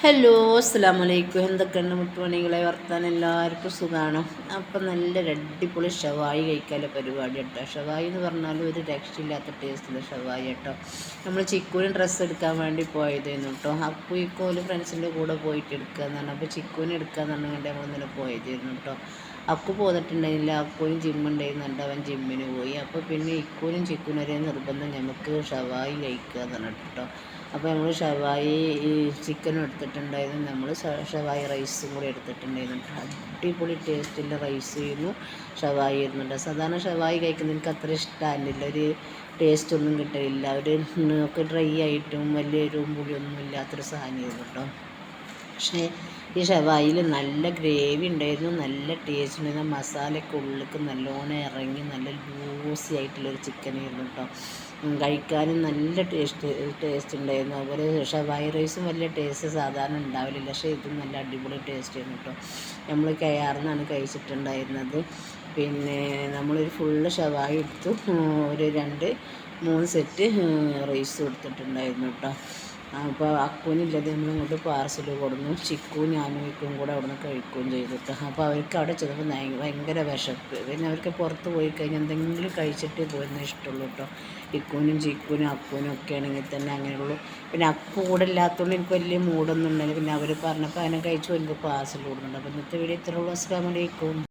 Hello അസ്സലാമലൈക്കും. എന്തൊക്കെയുണ്ട് മുട്ടുമണികളെ വർത്താനം? എല്ലാവർക്കും സുഖമാണ്. അപ്പം നല്ലൊരു അടിപൊളി ഷവായി കഴിക്കാനുള്ള പരിപാടി കേട്ടോ. ഷവായി എന്ന് പറഞ്ഞാൽ ഒരു രക്ഷയില്ലാത്ത ടേസ്റ്റുള്ള ഷവായി കേട്ടോ. നമ്മൾ ചിക്കുവിന് ഡ്രസ്സ് എടുക്കാൻ വേണ്ടി പോയതായിരുന്നു കേട്ടോ. അപ്പോൾ ഇക്കോല് ഫ്രണ്ട്സിൻ്റെ കൂടെ പോയിട്ട് എടുക്കുക എന്ന് പറഞ്ഞാൽ അപ്പോൾ ചിക്കുവിന് എടുക്കാന്ന് പറഞ്ഞുകൊണ്ട് നമ്മൾ ഇന്നലെ പോയതായിരുന്നു കേട്ടോ. അക്കു പോന്നിട്ടുണ്ടായിരുന്നില്ല. അക്കുവിനും ജിമ്മുണ്ടായിരുന്നുണ്ട്. അവൻ ജിമ്മിന് പോയി. അപ്പോൾ പിന്നെ ഇക്കുവിനും ചിക്കുവിനും ഒരേ നിർബന്ധം നമുക്ക് ഷവായി കഴിക്കുക എന്ന് പറഞ്ഞിട്ട് കേട്ടോ. അപ്പോൾ നമ്മൾ ഷവായി ഈ ചിക്കനും എടുത്തിട്ടുണ്ടായിരുന്നു. നമ്മൾ ഷവായി റൈസും കൂടി എടുത്തിട്ടുണ്ടായിരുന്നു. അടിപൊളി ടേസ്റ്റുള്ള റൈസ് ആയിരുന്നു, ഷവായി ആയിരുന്നുണ്ട്. സാധാരണ ഷവായി കഴിക്കുന്നത് എനിക്ക് അത്ര ഇഷ്ടമായിരുന്നില്ല. ഒരു ടേസ്റ്റ് ഒന്നും കിട്ടില്ല. ഒക്കെ ഡ്രൈ ആയിട്ടും വലിയ എരിവും പുളിയൊന്നും ഇല്ലാത്തൊരു സാധനമായിരുന്നു കേട്ടോ. പക്ഷേ ഈ ഷവായിൽ നല്ല ഗ്രേവി ഉണ്ടായിരുന്നു, നല്ല ടേസ്റ്റ് ഉണ്ടായിരുന്നു. മസാലയൊക്കെ ഉള്ളിലേക്ക് നല്ലോണം ഇറങ്ങി നല്ല ലൂസി ആയിട്ടുള്ളൊരു ചിക്കനായിരുന്നു കേട്ടോ. കഴിക്കാനും നല്ല ടേസ്റ്റ് ഉണ്ടായിരുന്നു. അതുപോലെ ഷവായി റൈസും വലിയ ടേസ്റ്റ് സാധാരണ ഉണ്ടാവില്ല, പക്ഷേ ഇതും നല്ല അടിപൊളി ടേസ്റ്റ് ആയിരുന്നു കേട്ടോ. നമ്മൾ കെയാറിന്നാണ് കഴിച്ചിട്ടുണ്ടായിരുന്നത്. പിന്നെ നമ്മളൊരു ഫുള്ള് ഷവായി എടുത്തു, ഒരു 2-3 സെറ്റ് റൈസ് എടുത്തിട്ടുണ്ടായിരുന്നു കേട്ടോ. അപ്പോൾ അക്കുവിനില്ലത് നമ്മൾ ഇങ്ങോട്ട് പാർസൽ കൊടുന്നു. ചിക്കും ഞാനും ഇക്കും കൂടെ അവിടെ നിന്ന് കഴിക്കുകയും ചെയ്തിട്ട്. അപ്പോൾ അവർക്ക് അവിടെ ചെന്നപ്പോൾ ഭയങ്കര വിശപ്പ്. പിന്നെ അവർക്ക് പുറത്ത് പോയി കഴിഞ്ഞാൽ എന്തെങ്കിലും കഴിച്ചിട്ട് പോയിരുന്ന ഇഷ്ടമുള്ളൂ കേട്ടോ. ഇക്കൂനും ചിക്കൂനും അക്കുവിനും ഒക്കെ ആണെങ്കിൽ തന്നെ അങ്ങനെയുള്ളൂ. പിന്നെ അക്കു കൂടെ ഇല്ലാത്തതുകൊണ്ട് എനിക്ക് വലിയ മൂടൊന്നും ഉണ്ടായില്ല. പിന്നെ അവർ പറഞ്ഞപ്പോൾ അങ്ങനെ കഴിച്ചു എനിക്ക് പാർസൽ കൊടുക്കുന്നുണ്ട്. അപ്പോൾ ഇന്നത്തെ വീഡിയോ ഇത്രയുള്ളൂ. അസ്സലാമു അലൈക്കും.